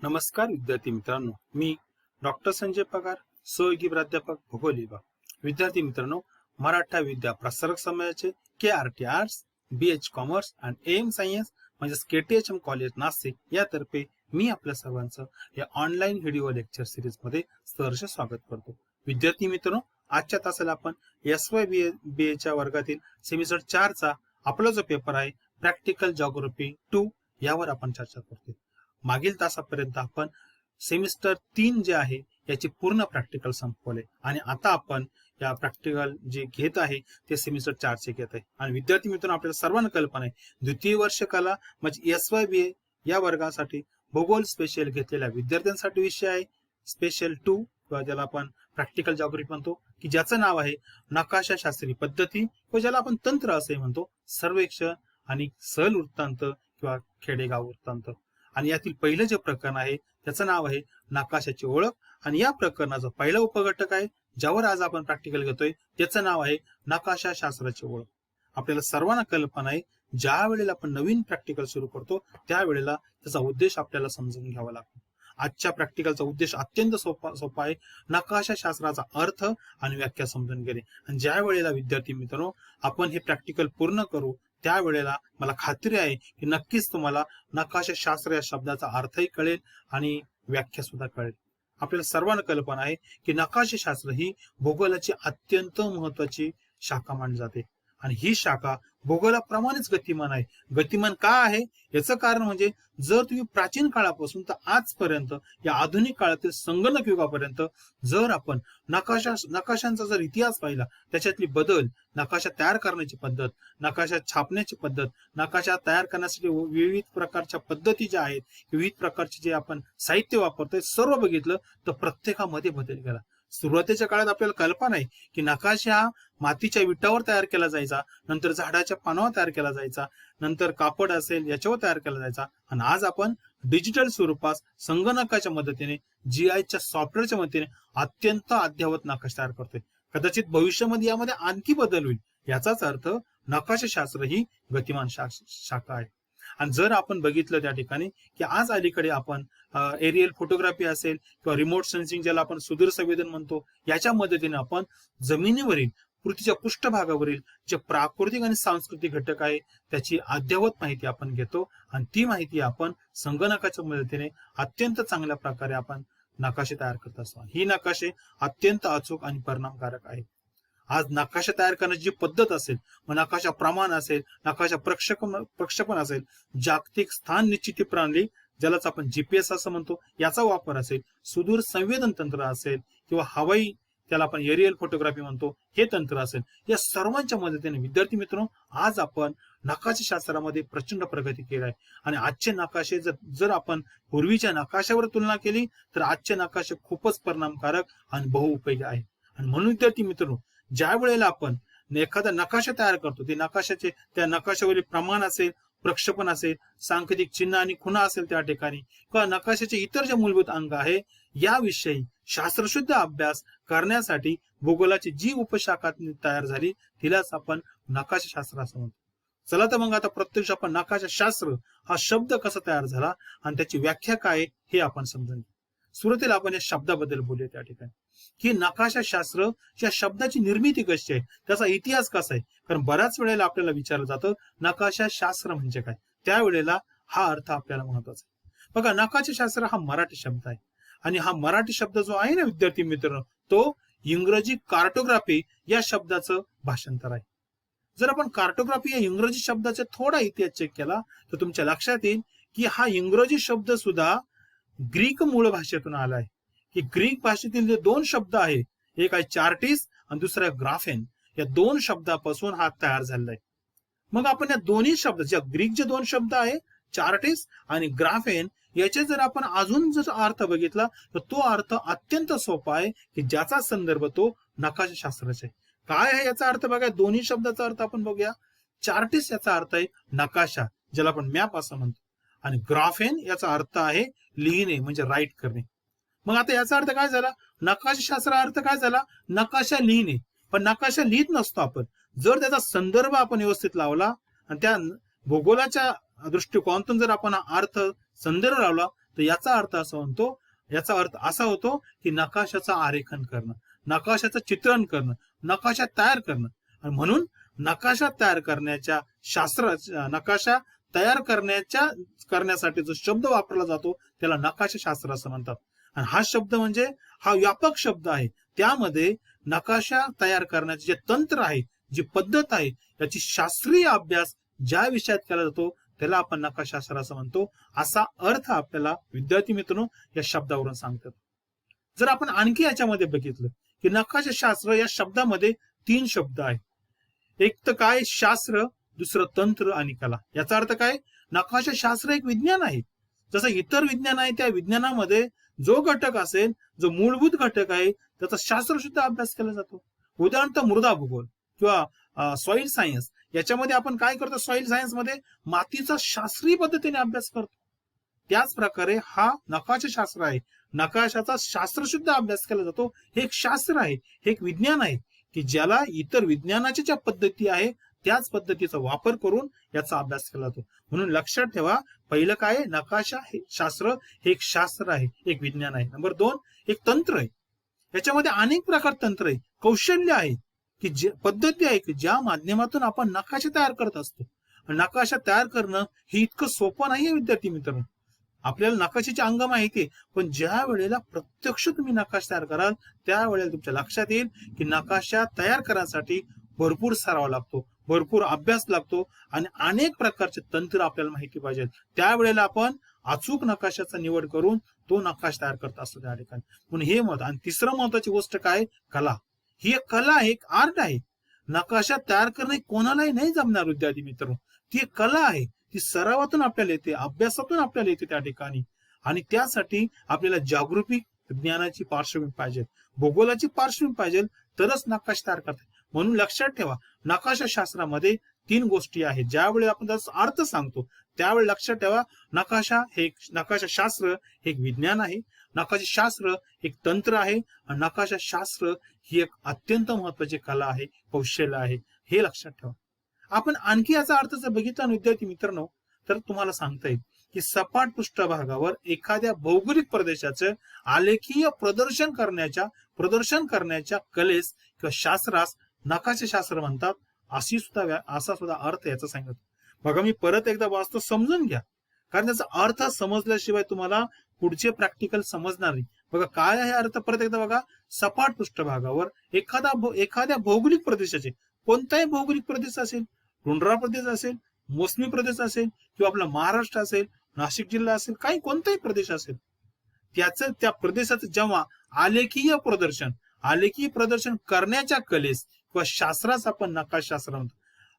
नमस्कार विद्यार्थी मित्रांनो, मी डॉक्टर संजय पगार, सहयोगी प्राध्यापक भूगोल विभाग. विद्यार्थी मित्रांनो, मराठा विद्या प्रसारक समाजाचे KRT आर्ट्स, BH कॉमर्स आणि AM सायन्स म्हणजेच KTHM कॉलेज नाशिक यातर्फे मी आपल्या सर्वांचं या ऑनलाईन व्हिडिओ लेक्चर सिरीज मध्ये सहर्ष स्वागत करतो. विद्यार्थी मित्रांनो, आजच्या तासाला आपण SYBA च्या वर्गातील सेमिस्टर 4 चा आपला जो पेपर आहे प्रॅक्टिकल जिओग्राफी 2 यावर आपण चर्चा करतो. मागील तासापर्यंत आपण सेमिस्टर 3 जे आहे याची पूर्ण प्रॅक्टिकल संपवले आणि आता आपण या प्रॅक्टिकल जे घेत आहे ते सेमिस्टर 4 चे घेत आहे. आणि विद्यार्थी मित्रांनो, आपल्याला सर्वांना कल्पना आहे द्वितीय वर्ष कला म्हणजे SYBA या वर्गासाठी भूगोल स्पेशल घेतलेल्या विद्यार्थ्यांसाठी विषय आहे स्पेशल 2 किंवा ज्याला आपण प्रॅक्टिकल जिओग्राफी म्हणतो, की ज्याचं नाव आहे नकाशाशास्त्री पद्धती व ज्याला आपण तंत्र असे म्हणतो, सर्वेक्षण आणि सहल वृत्तांत किंवा खेडेगाव वृत्तांत. आणि यातील पहिलं जे प्रकरण आहे त्याचं नाव आहे नकाशाची ओळख. आणि या प्रकरणाचा पहिला उपघटक आहे ज्यावर आज आपण प्रॅक्टिकल घेतोय त्याचं नाव आहे नकाशाशास्त्राची ओळख. आपल्याला सर्वांना कल्पना आहे ज्या वेळेला आपण नवीन प्रॅक्टिकल सुरू करतो त्यावेळेला त्याचा उद्देश आपल्याला समजून घ्यावा लागतो. आजच्या प्रॅक्टिकलचा उद्देश अत्यंत सोपा आहे, नकाशाशास्त्राचा अर्थ आणि व्याख्या समजून घेणे. आणि ज्या वेळेला विद्यार्थी मित्रांनो आपण हे प्रॅक्टिकल पूर्ण करू त्यावेळेला मला खात्री आहे की नक्कीच तुम्हाला नकाशाशास्त्र या शब्दाचा अर्थही कळेल आणि व्याख्या सुद्धा कळेल. आपल्याला सर्वांना कल्पना आहे की नकाशाशास्त्र ही भूगोलाची अत्यंत महत्वाची शाखा मानली जाते आणि ही शाखा भूगोलाप्रमाणेच गतिमान आहे. गतिमान का आहे याचं कारण म्हणजे जर तुम्ही प्राचीन काळापासून तर आजपर्यंत या आधुनिक काळातील संगणक युगापर्यंत जर आपण नकाशांचा जर इतिहास पाहिला, त्याच्यातली बदल, नकाशा तयार करण्याची पद्धत, नकाशा छापण्याची पद्धत, नकाशा तयार करण्यासाठी विविध प्रकारच्या पद्धती ज्या आहेत, विविध प्रकारचे जे आपण साहित्य वापरतोय, सर्व बघितलं तर प्रत्येकामध्ये बदल केला. सुरुवातीच्या काळात आपल्याला कल्पना आहे की नकाशा हा मातीच्या विटावर तयार केला जायचा, नंतर झाडाच्या पानावर तयार केला जायचा, नंतर कापड असेल याच्यावर तयार केला जायचा. आणि आज आपण डिजिटल स्वरूपात संगणकाच्या मदतीने GIच्या सॉफ्टवेअरच्या मदतीने अत्यंत अद्ययावत नकाशा तयार करतोय. कदाचित भविष्यामध्ये यामध्ये आणखी बदल होईल. याचाच अर्थ नकाशाशास्त्र ही गतिमान शाखा आहे. आणि जर आपण बघितलं त्या ठिकाणी की आज अलीकडे आपण एरियल फोटोग्राफी असेल किंवा रिमोट सेन्सिंग ज्याला आपण सुदूर संवेदन म्हणतो, याच्या मदतीने आपण जमिनीवरील पृथ्वीच्या पृष्ठभागावरील जे प्राकृतिक आणि सांस्कृतिक घटक आहे त्याची अद्ययावत माहिती आपण घेतो आणि ती माहिती आपण संगणकाच्या मदतीने अत्यंत चांगल्या प्रकारे आपण नकाशे तयार करत असतो. ही नकाशे अत्यंत अचूक आणि परिणामकारक आहेत. आज नकाशा तयार करण्याची जी पद्धत असेल, मग नकाशा प्रमाण असेल, नकाशा प्रक्षेपण असेल, जागतिक स्थान निश्चिती प्रणाली ज्यालाच आपण GPS असं म्हणतो याचा वापर असेल, सुदूर संवेदन तंत्र असेल किंवा हवाई त्याला आपण एरियल फोटोग्राफी म्हणतो हे तंत्र असेल, या सर्वांच्या मदतीने विद्यार्थी मित्रांनो आज आपण नकाशाशास्त्रामध्ये प्रचंड प्रगती केली आहे. आणि आजचे नकाशे जर आपण पूर्वीच्या नकाशावर तुलना केली तर आजचे नकाशे खूपच परिणामकारक आणि बहुउपयोगी आहे. आणि म्हणून विद्यार्थी मित्रांनो, ज्या वेळेला आपण एखादा नकाशा तयार करतो ते नकाशाचे त्या नकाशावरील प्रमाण असेल, प्रक्षेपण असेल, सांकेतिक चिन्ह आणि खुणा असेल त्या ठिकाणी किंवा नकाशाचे इतर जे मूलभूत अंग आहे याविषयी शास्त्रशुद्ध अभ्यास करण्यासाठी भूगोलाची जी उपशाखा तयार झाली तिलाच आपण नकाशाशास्त्र असं म्हणतो. चला तर मग आता प्रत्यक्ष आपण नकाशाशास्त्र हा शब्द कसा तयार झाला आणि त्याची व्याख्या काय हे आपण समजून घेऊ. सुरुवातीला आपण या शब्दाबद्दल बोलूया त्या ठिकाणी की नकाशाशास्त्र या शब्दाची निर्मिती कशी आहे, त्याचा इतिहास कसा आहे. कारण बऱ्याच वेळेला आपल्याला विचारलं जातं नकाशाशास्त्र म्हणजे काय, त्यावेळेला हा अर्थ आपल्याला महत्वाचा आहे. बघा, नकाशाशास्त्र हा मराठी शब्द आहे आणि हा मराठी शब्द जो आहे ना विद्यार्थी मित्रांनो, तो इंग्रजी कार्टोग्राफी या शब्दाचं भाषांतर आहे. जर आपण कार्टोग्राफी या इंग्रजी शब्दाचा थोडा इतिहास चेक केला तर तुमच्या लक्षात येईल की हा इंग्रजी शब्द सुद्धा ग्रीक मूळ भाषेतून आला आहे. की ग्रीक भाषेतील जे दोन शब्द आहे, एक आहे चार्टिस आणि दुसरा आहे ग्राफेन, या दोन शब्दापासून हा तयार झालेला आहे. मग आपण या दोन्ही शब्द ज्या ग्रीक जे दोन शब्द आहे चार्टिस आणि ग्राफेन याचे जर आपण अजून जर अर्थ बघितला तर तो अर्थ अत्यंत सोपा आहे की ज्याचा संदर्भ तो नकाशाशास्त्राचा आहे. काय आहे याचा अर्थ बघा, दोन्ही शब्दाचा अर्थ आपण बघूया. चार्टिस याचा अर्थ आहे नकाशा ज्याला आपण मॅप असं म्हणतो आणि ग्राफेन याचा अर्थ आहे लिहिणे म्हणजे राईट करणे. मग आता याचा अर्थ काय झाला, नकाशाशास्त्र अर्थ काय झाला, नकाशा लिहिणे. पण नकाशा लिहित नसतो आपण, जर त्याचा संदर्भ आपण व्यवस्थित लावला आणि त्या भूगोलाच्या दृष्टिकोनातून जर आपण अर्थ संदर्भ लावला तर याचा अर्थ असा होतो की नकाशाचं आरेखन करणं, नकाशाचं चित्रण करणं, नकाशा तयार करणं. आणि म्हणून नकाशा तयार करण्यासाठी जो शब्द वापरला जातो त्याला नकाशाशास्त्र असं म्हणतात. आणि हा शब्द म्हणजे हा व्यापक शब्द आहे. त्यामध्ये नकाशा तयार करण्याचे जे तंत्र आहे, जी पद्धत आहे, याची शास्त्रीय अभ्यास ज्या विषयात केला जातो त्याला आपण नकाशाशास्त्र असं म्हणतो. असा अर्थ आपल्याला विद्यार्थी मित्रांनो या शब्दावरून सांगतात. जर आपण आणखी याच्यामध्ये बघितलं की नकाशाशास्त्र या शब्दामध्ये 3 शब्द आहेत. एक तर काय शास्त्र, दुसरं तंत्र आणि कला. याचा अर्थ काय, नकाशाशास्त्र एक विज्ञान आहे. जसं इतर विज्ञान आहे त्या विज्ञानामध्ये जो घटक असेल, जो मूलभूत घटक आहे त्याचा शास्त्र सुद्धा अभ्यास केला जातो. उदाहरणार्थ मृदा भूगोल किंवा सॉइल सायन्स, याच्यामध्ये आपण काय करतो, सॉइल सायन्स मध्ये मातीचा शास्त्रीय पद्धतीने अभ्यास करतो. त्याच प्रकारे हा नकाशाशास्त्र आहे, नकाशाचा शास्त्र सुद्धा अभ्यास केला जातो. हे एक शास्त्र आहे, हे एक विज्ञान आहे की ज्याला इतर विज्ञानाच्या ज्या पद्धती आहे त्याच पद्धतीचा वापर करून याचा अभ्यास केला जातो. म्हणून लक्षात ठेवा, पहिलं काय, नकाशा हे शास्त्र हे एक शास्त्र आहे, एक विज्ञान आहे. नंबर 2 एक तंत्र आहे. याच्यामध्ये अनेक प्रकार तंत्र आहे, कौशल्य आहे की जे पद्धती आहे की ज्या माध्यमातून आपण नकाशा तयार करत असतो. नकाशा तयार करणं हे इतकं सोपं नाहीये विद्यार्थी मित्रांनो. आपल्याला नकाशाचे अंग माहिती आहे, पण ज्या वेळेला प्रत्यक्ष तुम्ही नकाशा तयार कराल त्यावेळेला तुमच्या लक्षात येईल की नकाशा तयार करण्यासाठी भरपूर सराव लागतो, भरपूर अभ्यास लागतो आणि अनेक प्रकारचे तंत्र आपल्याला माहिती पाहिजे. त्यावेळेला आपण अचूक नकाशाचा निवड करून तो नकाशा तयार करत असतो त्या ठिकाणी. म्हणून हे मत. आणि तिसरं महत्वाची गोष्ट काय, कला. ही एक कला आहे, एक आर्ट आहे. नकाशा तयार करणे कोणालाही नाही जमणार विद्यार्थी मित्रांनो. ती एक कला आहे, ती सरावातून आपल्याला येते, अभ्यासातून आपल्याला येते त्या ठिकाणी. आणि त्यासाठी आपल्याला जागृती ज्ञानाची पार्श्वभूमी पाहिजे, भूगोलाची पार्श्वभूमी पाहिजे, तरच नकाशा तयार करता. म्हणून लक्षात ठेवा, नकाशा शास्त्रामध्ये 3 गोष्टी आहेत. ज्यावेळी आपण त्याचा अर्थ सांगतो त्यावेळी लक्षात ठेवा, नकाशाशास्त्र हे एक विज्ञान आहे, नकाशाशास्त्र एक तंत्र आहे आणि नकाशाशास्त्र ही एक अत्यंत महत्वाची कला आहे, कौशल्य आहे. हे लक्षात ठेवा. आपण आणखी याचा अर्थ जर बघितला विद्यार्थी मित्रांनो तर तुम्हाला सांगता येईल की सपाट पृष्ठभागावर एखाद्या भौगोलिक प्रदेशाचं आलेखीय प्रदर्शन करण्याच्या कलेस किंवा शास्त्रास नकाशाशास्त्र म्हणतात. असा सुद्धा अर्थ याचा सांगतो. बघा, मी परत एकदा वाचतो, समजून घ्या, कारण त्याचा अर्थ समजल्याशिवाय तुम्हाला पुढचे प्रॅक्टिकल समजणार नाही. बघा काय आहे अर्थ, परत एकदा बघा. सपाट पृष्ठभागावर एखाद्या भौगोलिक प्रदेशाचे, कोणताही भौगोलिक प्रदेश असेल, डोंगराळ प्रदेश असेल, मोसमी प्रदेश असेल किंवा आपला महाराष्ट्र असेल, नाशिक जिल्हा असेल, काही कोणताही प्रदेश असेल, त्या प्रदेशाचं जेव्हा आलेखीय प्रदर्शन करण्याच्या कलेस किंवा शास्त्रास आपण नकाशाशास्त्र म्हणतो.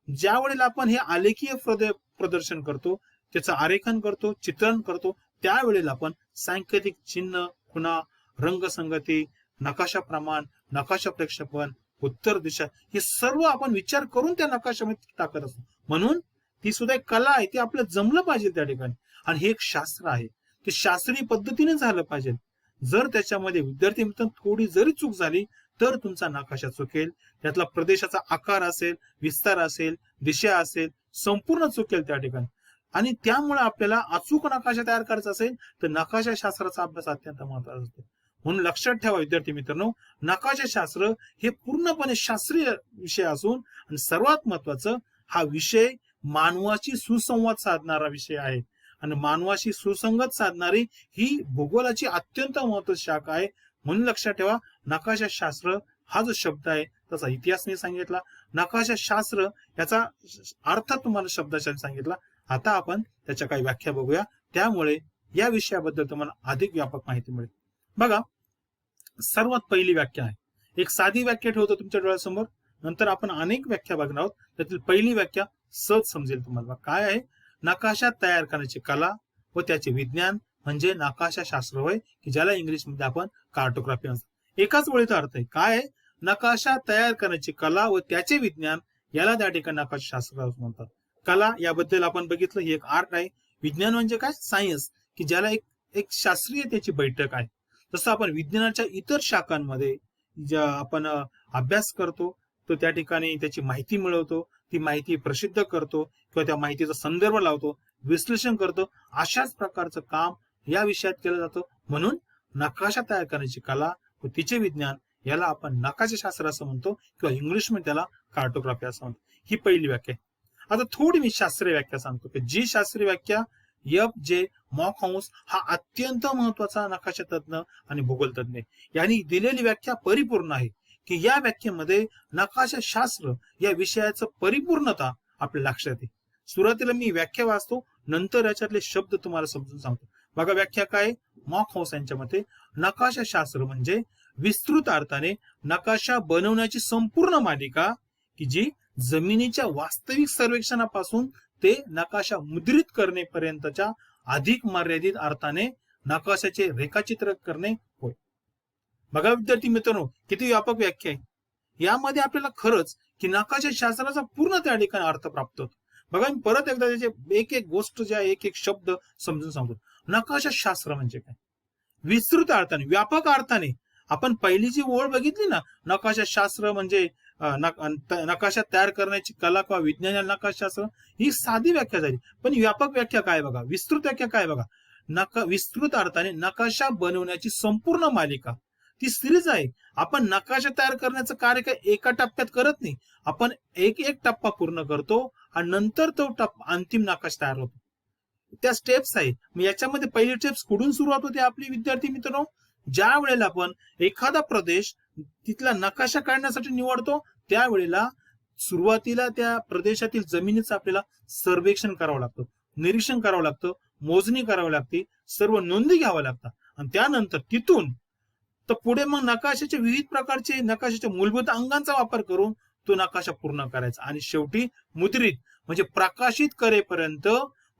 ज्या वेळेला आपण हे आलेखीय प्रदर्शन करतो, त्याचं आरेखन करतो, चित्रण करतो, त्यावेळेला आपण सांकेतिक चिन्ह, खुणा, रंगसंगती, नकाशा प्रमाण, नकाशा प्रक्षेपण, उत्तर दिशा, हे सर्व आपण विचार करून त्या नकाशामध्ये टाकत असतो. म्हणून ती सुद्धा एक कला आहे, ती आपल्याला जमलं पाहिजे त्या ठिकाणी. आणि हे एक शास्त्र आहे, ते शास्त्रीय पद्धतीने झालं पाहिजे. जर त्याच्यामध्ये विद्यार्थी मित्रांनो थोडी जरी चूक झाली तर तुमचा नकाशा चुकेल, त्यातला प्रदेशाचा आकार असेल, विस्तार असेल, दिशा असेल, संपूर्ण चुकेल त्या ठिकाणी. आणि त्यामुळे आपल्याला अचूक नकाशा तयार करायचा असेल तर नकाशाशास्त्राचा अभ्यास अत्यंत महत्वाचा असतो. म्हणून लक्षात ठेवा विद्यार्थी मित्रांनो, नकाशाशास्त्र हे पूर्णपणे शास्त्रीय विषय असून आणि सर्वात महत्वाचं हा विषय मानवाची सुसंवाद साधणारा विषय आहे. आणि मानवाशी सुसंगत साधणारी ही भूगोलाची अत्यंत महत्वाची शाखा आहे. म्हणून लक्षात ठेवा, नकाशाशास्त्र हा जो शब्द आहे त्याचा इतिहास मी सांगितला, नकाशाशास्त्र याचा अर्थ तुम्हाला शब्दाच्या सांगितला. आता आपण त्याच्या काही व्याख्या बघूया, त्यामुळे या विषयाबद्दल तुम्हाला अधिक व्यापक माहिती मिळेल. बघा, सर्वात पहिली व्याख्या आहे, एक साधी व्याख्या ठेवतो तुमच्या डोळ्यासमोर, नंतर आपण अनेक व्याख्या बघणार आहोत. त्यातील पहिली व्याख्या सहज समजेल तुम्हाला. काय आहे, नकाशा तयार करण्याची कला व त्याचे विज्ञान म्हणजे नकाशाशास्त्र होय, की ज्याला इंग्लिश मध्ये आपण कार्टोग्राफी म्हणतो. एकाच ओळीचा अर्थ आहे. काय आहे, नकाशा तयार करण्याची कला व त्याचे विज्ञान, याला त्या ठिकाणी नकाशाशास्त्र म्हणतात. कला याबद्दल आपण बघितलं, ही एक आर्ट आहे. विज्ञान म्हणजे काय, सायन्स, की ज्याला एक शास्त्रीय त्याची बैठक आहे. जसं आपण विज्ञानाच्या इतर शाखांमध्ये ज्या आपण अभ्यास करतो तो त्या ठिकाणी त्याची माहिती मिळवतो, ती माहिती प्रसिद्ध करतो किंवा त्या माहितीचा संदर्भ लावतो, विश्लेषण करतो, अशाच प्रकारचं काम या विषयात केलं जातं. म्हणून नकाशा तयार करण्याची कला व तिचे विज्ञान याला आपण नकाशाशास्त्र असं म्हणतो किंवा इंग्लिश मध्ये त्याला कार्टोग्राफी असं म्हणतो. ही पहिली व्याख्या आहे. आता थोडी मी शास्त्रीय व्याख्या सांगतो की जी शास्त्रीय व्याख्या F.J. मॉकहाऊस हा अत्यंत महत्वाचा नकाशा तज्ञ आणि भूगोल तज्ञ यांनी दिलेली व्याख्या परिपूर्ण आहे की या व्याख्येमध्ये नकाशाशास्त्र या विषयाचं परिपूर्णता आपल्या लक्षात येते. सुरुवातीला मी व्याख्या वाचतो, नंतर याच्यातले शब्द तुम्हाला समजून सांगतो. बघा व्याख्या काय. मॉकहाऊस यांच्या मते नकाशाशास्त्र म्हणजे विस्तृत अर्थाने नकाशा बनवण्याची संपूर्ण मालिका की जी जमिनीच्या वास्तविक सर्वेक्षणापासून ते नकाशा मुद्रित करण्यापर्यंतच्या अधिक मर्यादित अर्थाने नकाशाचे रेखाचित्र करणे होय. बघा विद्यार्थी मित्रांनो, किती व्यापक व्याख्या आहे. यामध्ये आपल्याला खरंच की नकाशाशास्त्राचा पूर्ण त्या ठिकाणी अर्थ प्राप्त होतो. बघा मी परत एकदा त्याचे एक एक गोष्ट ज्या एक एक शब्द समजून सांगतो. नकाशाशास्त्र म्हणजे काय. विस्तृत अर्थाने व्यापक अर्थाने आपण पहिली जी ओळ बघितली ना, नकाशाशास्त्र म्हणजे नकाशा तयार करण्याची कला किंवा विज्ञान नकाशाशास्त्र, ही साधी व्याख्या झाली. पण व्यापक व्याख्या काय बघा, विस्तृत व्याख्या काय बघा. विस्तृत अर्थाने नकाशा बनवण्याची संपूर्ण मालिका ती सिरीज आहे. आपण नकाशा तयार करण्याचं कार्य काय एका टप्प्यात करत नाही. आपण एक एक टप्पा पूर्ण करतो आणि नंतर तो अंतिम नकाशा तयार होतो. त्या स्टेप्स आहे. मग याच्यामध्ये पहिली स्टेप्स कुठून सुरुवात होते आपली विद्यार्थी मित्रांनो. ज्या वेळेला आपण एखादा प्रदेश तिथला नकाशा काढण्यासाठी निवडतो त्यावेळेला सुरुवातीला त्या प्रदेशातील जमिनीचं आपल्याला सर्वेक्षण करावं लागतं, निरीक्षण करावं लागतं, मोजणी करावी लागते, सर्व नोंदी घ्याव्या लागतात आणि त्यानंतर तिथून तर पुढे मग नकाशाचे विविध प्रकारचे नकाशाच्या मूलभूत अंगांचा वापर करून तो नकाशा पूर्ण करायचा आणि शेवटी मुद्रित म्हणजे प्रकाशित करेपर्यंत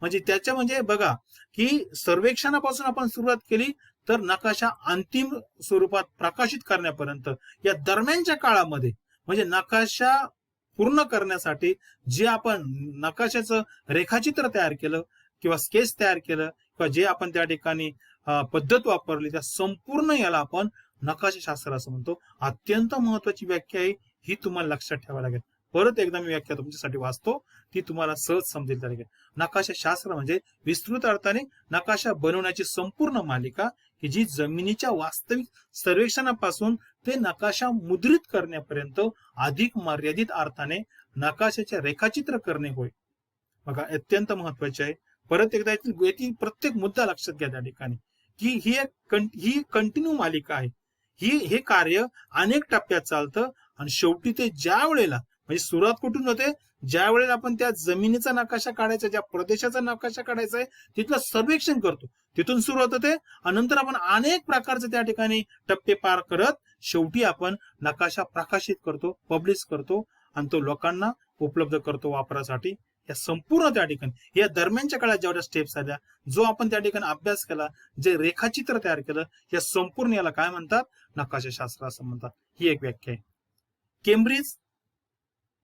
म्हणजे त्याच्या म्हणजे बघा की सर्वेक्षणापासून आपण सुरुवात केली तर नकाशा अंतिम स्वरूपात प्रकाशित करण्यापर्यंत या दरम्यानच्या काळामध्ये म्हणजे नकाशा पूर्ण करण्यासाठी जे आपण नकाशाचं रेखाचित्र तयार केलं किंवा स्केच तयार केलं किंवा जे आपण त्या ठिकाणी पद्धत वापरली त्या संपूर्ण याला आपण नकाशाशास्त्र असं म्हणतो. अत्यंत महत्वाची व्याख्या आहे ही तुम्हाला लक्षात ठेवावी लागेल. परत एकदा मी व्याख्या तुमच्यासाठी वाचतो, ती तुम्हाला सहज समजेल. तर नकाशाशास्त्र म्हणजे विस्तृत अर्थाने नकाशा बनवण्याची संपूर्ण मालिका की जी जमिनीच्या वास्तविक सर्वेक्षणापासून ते नकाशा मुद्रित करण्यापर्यंत अधिक मर्यादित अर्थाने नकाशाचे रेखाचित्र करणे होय. बघा अत्यंत महत्वाचे आहे. परत एकदा यातील प्रत्येक मुद्दा लक्षात घ्या त्या ठिकाणी की ही कंटिन्यू मालिका आहे. हे कार्य अनेक टप्प्यात चालतं आणि शेवटी ते ज्या वेळेला म्हणजे सुरुवात कुठून होते, ज्या वेळेला आपण त्या जमिनीचा नकाशा काढायचा, ज्या प्रदेशाचा नकाशा काढायचा आहे तिथलं सर्वेक्षण करतो, तिथून सुरुवात होते आणि नंतर आपण अनेक प्रकारचे त्या ठिकाणी टप्पे पार करत शेवटी आपण नकाशा प्रकाशित करतो, पब्लिश करतो आणि तो लोकांना उपलब्ध करतो वापरासाठी. या संपूर्ण त्या ठिकाणी या दरम्यानच्या काळात जेवढ्या स्टेप्स आल्या, जो आपण त्या ठिकाणी अभ्यास केला, जे रेखाचित्र तयार केलं, या संपूर्ण याला काय म्हणतात, नकाशाशास्त्र असं म्हणतात. ही एक व्याख्या आहे. केम्ब्रिज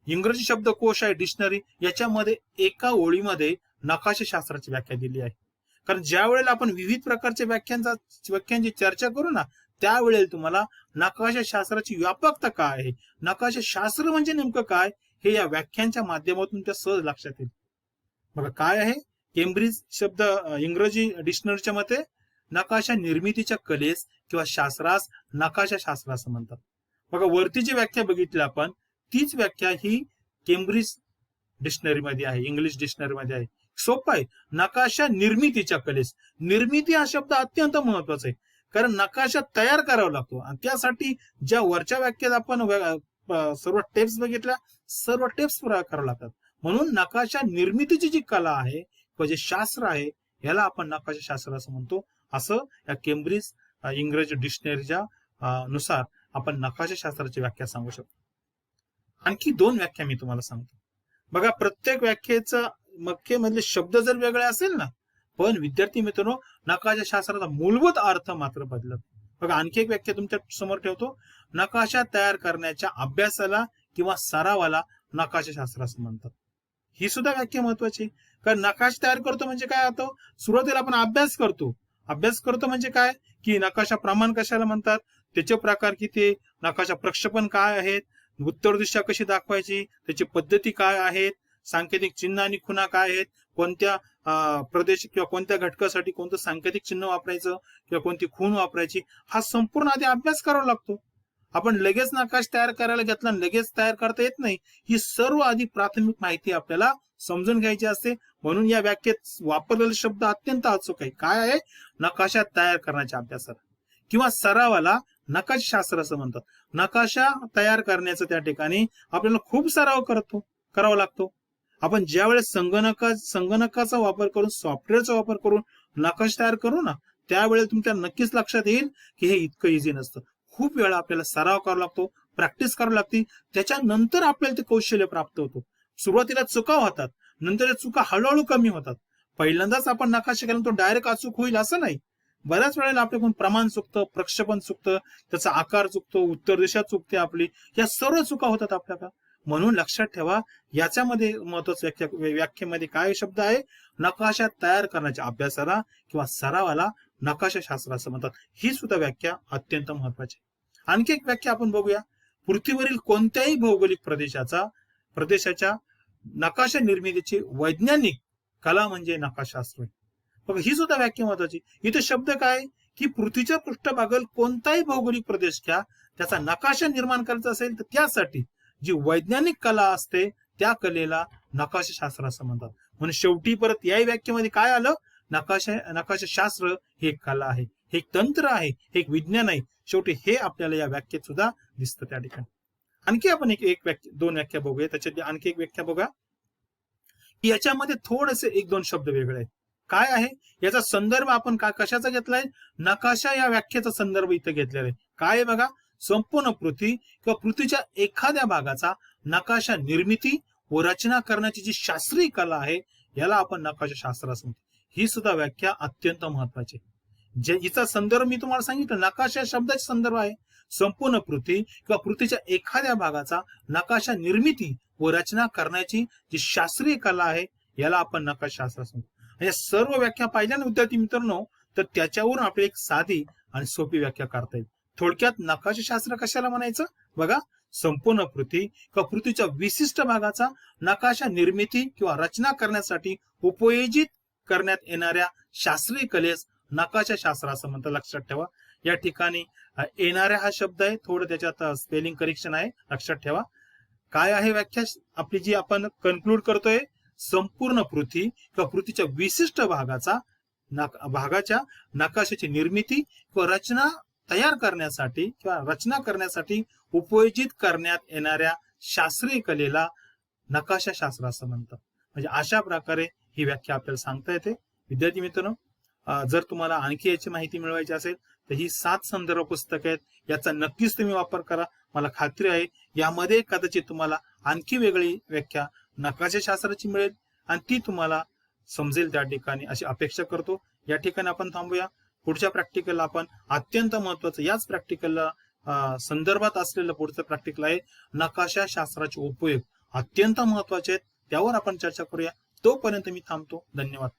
इंग्रजी शब्दकोश आहे डिक्शनरी, याच्यामध्ये एका ओळीमध्ये नकाशाशास्त्राची व्याख्या दिली आहे. कारण ज्या वेळेला आपण विविध प्रकारच्या व्याख्यांची चर्चा करू ना त्यावेळेला तुम्हाला नकाशाशास्त्राची व्यापकता काय आहे, नकाशाशास्त्र म्हणजे नेमकं काय हे या व्याख्यांच्या माध्यमातून त्या सहज लक्षात येईल. बघा काय आहे. केम्ब्रिज शब्द इंग्रजी डिक्शनरीच्या मते नकाशा निर्मितीच्या कलेस किंवा शास्त्रास नकाशाशास्त्र असं म्हणतात. बघा वरती जी व्याख्या बघितली आपण तीच व्याख्या ही केम्ब्रिज डिक्शनरी मध्ये आहे, इंग्लिश डिक्शनरी मध्ये आहे. सोपं आहे. नकाशा निर्मितीच्या कलेस. निर्मिती हा शब्द अत्यंत महत्वाचा आहे कारण नकाशा तयार करावा लागतो आणि त्यासाठी ज्या वरच्या व्याख्यात आपण सर्व टेप्स बघितल्या, सर्व टेप्स पुरा करावं लागतात. म्हणून नकाशा निर्मितीची जी कला आहे किंवा जे शास्त्र आहे याला आपण नकाशाशास्त्र असं म्हणतो. असं या केम्ब्रिज इंग्रजी डिक्शनरीच्या नुसार आपण नकाशाशास्त्राची व्याख्या सांगू शकतो. आणखी दोन व्याख्या मी तुम्हाला सांगतो. बघा प्रत्येक व्याख्येचा मधले शब्द जर वेगळे असेल ना, पण विद्यार्थी मित्रांनो नकाशाशास्त्राचा मूलभूत अर्थ मात्र बदलत. बघा आणखी एक व्याख्या तुमच्या समोर ठेवतो. नकाशा तयार करण्याच्या अभ्यासाला किंवा सरावाला नकाशाशास्त्र असं म्हणतात. ही सुद्धा व्याख्या महत्वाची कारण नकाशा तयार करतो म्हणजे काय होतं, सुरुवातीला आपण अभ्यास करतो. अभ्यास करतो म्हणजे काय की नकाशा प्रमाण कशाला म्हणतात, त्याचे प्रकार किती, नकाशा प्रक्षेपण काय आहेत, उत्तर दिशा कशी दाखवायची, त्याची पद्धती काय आहेत, सांकेतिक चिन्ह आणि खुणा काय आहेत, कोणत्या प्रदेश किंवा कोणत्या घटकासाठी कोणतं सांकेतिक चिन्ह वापरायचं किंवा कोणती खूण वापरायची, हा संपूर्ण आधी अभ्यास करावा लागतो. आपण लगेच नकाशा तयार करायला घेतला लगेच तयार करता येत नाही. ही सर्व आधी प्राथमिक माहिती आपल्याला समजून घ्यायची असते. म्हणून या व्याख्येत वापरलेला शब्द अत्यंत अचूक आहे. काय आहे? नकाशा तयार करण्याच्या अभ्यासाला किंवा सरावाला नकाशाशास्त्र असं म्हणतात. नकाशा तयार करण्याचं त्या ठिकाणी आपल्याला खूप सराव करावा लागतो. आपण ज्या वेळेस संगणकाचा वापर करून, सॉफ्टवेअरचा वापर करून नकाशा तयार करू ना, त्यावेळेस तुमच्या नक्कीच लक्षात येईल की हे इतकं इझी नसतं. खूप वेळा आपल्याला सराव करावा लागतो, प्रॅक्टिस करावी लागते, त्याच्यानंतर आपल्याला ते कौशल्य प्राप्त होतो. सुरुवातीला चुका होतात, नंतर चुका हळूहळू कमी होतात. पहिल्यांदाच आपण नकाशा केला तो डायरेक्ट अचूक होईल असं नाही. बऱ्याच वेळेला आपल्याकडून प्रमाण चुकतं, प्रक्षेपण चुकतं, त्याचा आकार चुकतो, उत्तर दिशा चुकते आपली, या सर्व चुका होतात आपल्याला. म्हणून लक्षात ठेवा, याच्यामध्ये महत्वाचं व्याख्येमध्ये काय शब्द आहे? नकाशा तयार करण्याच्या अभ्यासाला किंवा सरावाला नकाशाशास्त्र असं म्हणतात. ही सुद्धा व्याख्या अत्यंत महत्वाची. आणखी एक व्याख्या आपण बघूया. पृथ्वीवरील कोणत्याही भौगोलिक प्रदेशाच्या नकाशा निर्मितीची वैज्ञानिक कला म्हणजे नकाशाशास्त्र. बघा, ही सुद्धा व्याख्या महत्वाची. इथे शब्द काय की पृथ्वीच्या पृष्ठभागाल कोणताही भौगोलिक प्रदेश घ्या, त्याचा नकाशा निर्माण करायचा असेल तर त्यासाठी जी वैज्ञानिक कला असते त्या कलेला नकाशाशास्त्र असं म्हणतात. म्हणून शेवटी परत या व्याख्येमध्ये काय आलं? नकाशाशास्त्र हे एक कला आहे, हे एक तंत्र आहे, हे एक विज्ञान आहे. शेवटी हे आपल्याला या व्याख्येत सुद्धा दिसतं त्या ठिकाणी. आणखी आपण दोन व्याख्या बघूया. त्याच्यातली आणखी एक व्याख्या बघा की याच्यामध्ये थोडेसे एक दोन शब्द वेगळे आहेत. काय आहे? याचा संदर्भ आपण कशाचा घेतलाय? नकाशा या व्याख्येचा संदर्भ इथं घेतलेला आहे. काय आहे बघा? संपूर्ण पृथ्वी किंवा पृथ्वीच्या एखाद्या भागाचा नकाशा निर्मिती व रचना करण्याची जी शास्त्रीय कला आहे याला आपण नकाशाशास्त्र असं म्हणतो. ही सुद्धा व्याख्या अत्यंत महत्वाची. हिचा संदर्भ मी तुम्हाला सांगितलं, नकाशा शब्दाचा संदर्भ आहे. संपूर्ण पृथ्वी किंवा पृथ्वीच्या एखाद्या भागाचा नकाशा निर्मिती व रचना करण्याची जी शास्त्रीय कला आहे याला आपण नकाशाशास्त्र असं म्हणतो. या सर्व व्याख्या पाहिल्या ना विद्यार्थी मित्रांनो, तर त्याच्यावरून आपल्याला एक साधी आणि सोपी व्याख्या करता येईल. थोडक्यात नकाशाशास्त्र कशाला म्हणायचं? बघा, संपूर्ण पृथ्वी किंवा पृथ्वीच्या विशिष्ट भागाचा नकाशा निर्मिती किंवा रचना करण्यासाठी उपयोजित करण्यात येणाऱ्या शास्त्रीय कलेस नकाशाशास्त्र असं म्हणतात. लक्षात ठेवा. या ठिकाणी येणाऱ्या हा शब्द आहे, थोडं त्याच्यात स्पेलिंग करेक्शन आहे, लक्षात ठेवा. काय आहे व्याख्या आपली जी आपण कन्क्लूड करतोय? संपूर्ण पृथ्वी किंवा पृथ्वीच्या विशिष्ट भागाच्या नकाशाची निर्मिती किंवा रचना तयार करण्यासाठी किंवा रचना करण्यासाठी उपयोजित करण्यात येणाऱ्या शास्त्रीय कलेला नकाशाशास्त्र असं म्हणतात. म्हणजे अशा प्रकारे ही व्याख्या आपल्याला सांगता येते. विद्यार्थी मित्रांनो, जर तुम्हाला आणखी याची माहिती मिळवायची असेल तर ही 7 संदर्भ पुस्तक आहेत, याचा नक्कीच तुम्ही वापर करा. मला खात्री आहे यामध्ये कदाचित तुम्हाला आणखी वेगळी व्याख्या नकाशाशास्त्राची मिळेल आणि ती तुम्हाला समजेल त्या ठिकाणी, अशी अपेक्षा करतो. या ठिकाणी आपण थांबूया. पुढच्या प्रॅक्टिकलला आपण अत्यंत महत्वाचं याच प्रॅक्टिकलला संदर्भात असलेलं पुढचं प्रॅक्टिकल आहे नकाशाशास्त्राचे उपयोग, अत्यंत महत्वाचे आहेत, त्यावर आपण चर्चा करूया. तोपर्यंत मी थांबतो. धन्यवाद.